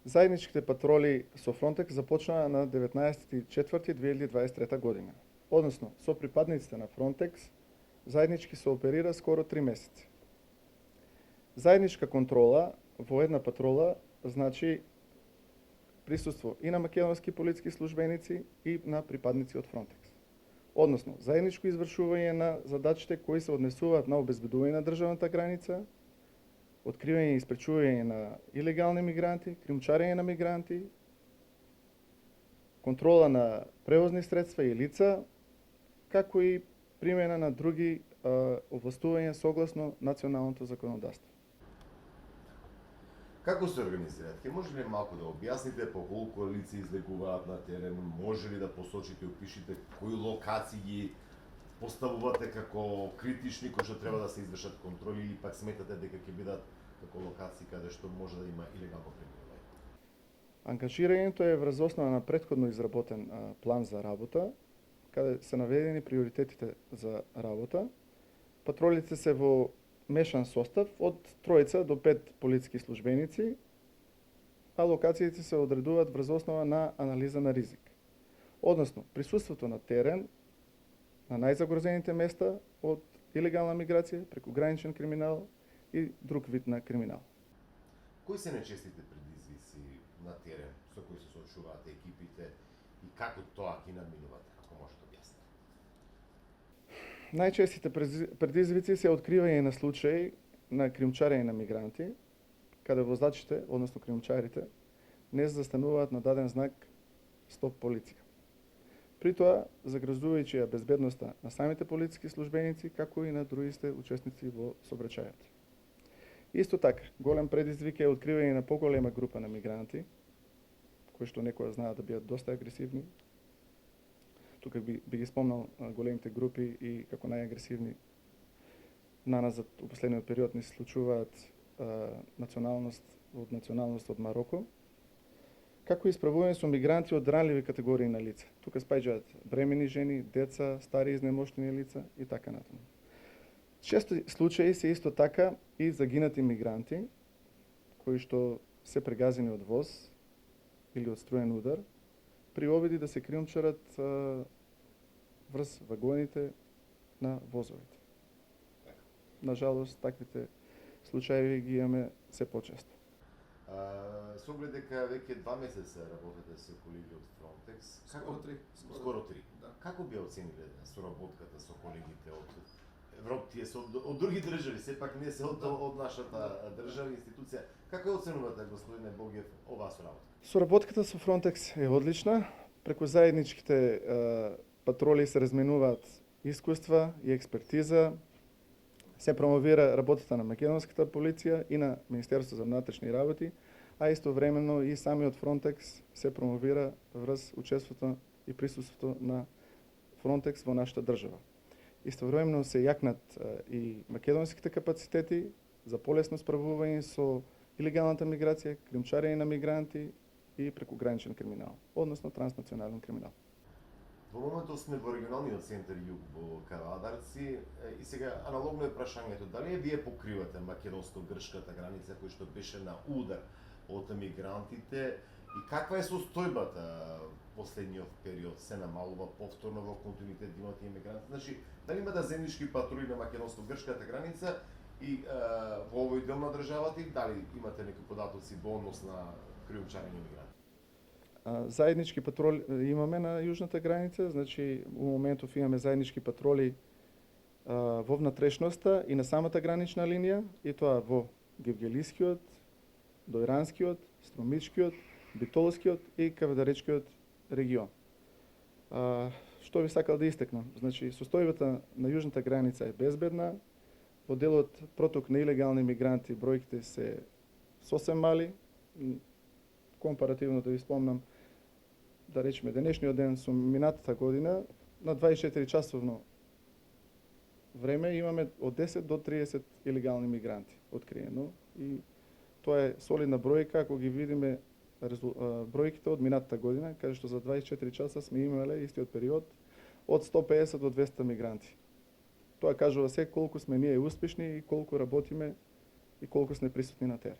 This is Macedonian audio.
Заедничките патроли со Фронтекс започнаа на 19.4.2023 година. Односно, со припадниците на Фронтекс, заеднички се оперира скоро 3 месеци. Заедничка контрола во една патрола значи присуство и на македонски полициски службеници и на припадници од Фронтекс. Односно, заедничко извршување на задачите кои се однесуваат на обезбедување на државната граница, откривање и спречување на илегални мигранти, кримчарење на мигранти, контрола на превозни средства и лица, како и примена на други овластувања согласно националното законодавство. Како се организираат? Ке може ли малку да објасните по колку лица излегуваат на терен? Може ли да посочите, опишите кои локации ги поставувате како критични кои што треба да се извршат контроли или пак сметате дека ќе бидат како локации каде што може да има илегално преминување? Ангажирањето е врз основа на претходно изработен план за работа, каде се наведени приоритетите за работа. Патролите се во мешан состав од 3 до 5 полициски службеници, а локациите се одредуваат врз основа на анализа на ризик. Односно, присуството на терен на најзагрозените места од илегална миграција, прекограничен криминал и друг вид на криминал. Кои се најчестите предизвици на терен со кои се соочуваат екипите и како тоа ќе надминувате, ако може да објасните? Најчестите предизвици се откривање на случаи на кримчарење на мигранти, каде возачите, односно кримчарите, не застануваат на даден знак стоп полиција. При тоа, загрозувајќи ја безбедноста на самите полициски службеници, како и на другите учесници во сообраќајот. Исто така, голем предизвик е откривање на поголема група на мигранти, кои што некоја знаат да бидат доста агресивни. Тука би ги спомнал големите групи и како најагресивни наназад у последниот период ни се случуваат националност од Мароко, како и справување со мигранти од ранливи категории на лица. Тука спаѓаат бремени жени, деца, стари изнемоштени лица и така натаму. Често случаи се исто така и загинати мигранти, кои што се прегазени од воз или од струен удар, при обиди да се криумчарат врз вагоните на возовите. Нажалост, таквите случаи ги имаме се почесто. Со оглед дека веќе 2 месеца работите со колеги од Frontex, скоро 3. Да. Како би оцениле соработката со колегите од Европа, тие се од други држави, сепак не се од нашата држава институција. Како ја оценувате, господине Богиев, оваа соработка? Соработката со Frontex е одлична. Преку заедничките патроли се разменуваат искуства и експертиза. Се промовира работата на македонската полиција и на Министерството за внатрешни работи, а истовремено и самиот Frontex се промовира врз учеството и присуството на Frontex во нашата држава. Истовремено се јакнат и македонските капацитети за полесно справување со илегалната миграција, кримчарење на мигранти и прекограничен криминал, односно транснационален криминал. Во моментот сме во регионалниот центар Југ во Кавадарци и сега аналогно е прашањето дали вие покривате македонско-грчката граница која што беше на удар од мигрантите и каква е состојбата последниот период, се намалува повторно во континуитет да имате имигранти. Значи, дали има да земјишки патрули на македонско-грчката граница и во овој дел на државата и дали имате некои податоци во однос на криумчарење мигранти? Заеднички патроли имаме на јужната граница, значи у моментов имаме заеднички патроли во внатрешноста и на самата гранична линија, и тоа во Гевгелискиот, Дојранскиот, Струмичкиот, Битолскиот и Кавадаречкиот регион. Што би сакал да истекнам? Значи, состојбата на јужната граница е безбедна, во делот проток на илегални мигранти бројките се сосем мали, компаративно да ви спомнам, да речеме денешниот ден со минатата година, на 24 часовно време имаме од 10 до 30 илегални мигранти откриено и тоа е солидна бројка ако ги видиме бројките од минатата година, каде што за 24 часа сме имале истиот период од 150 до 200 мигранти. Тоа кажува се колку сме ние успешни и колку работиме и колку сме присутни на терен.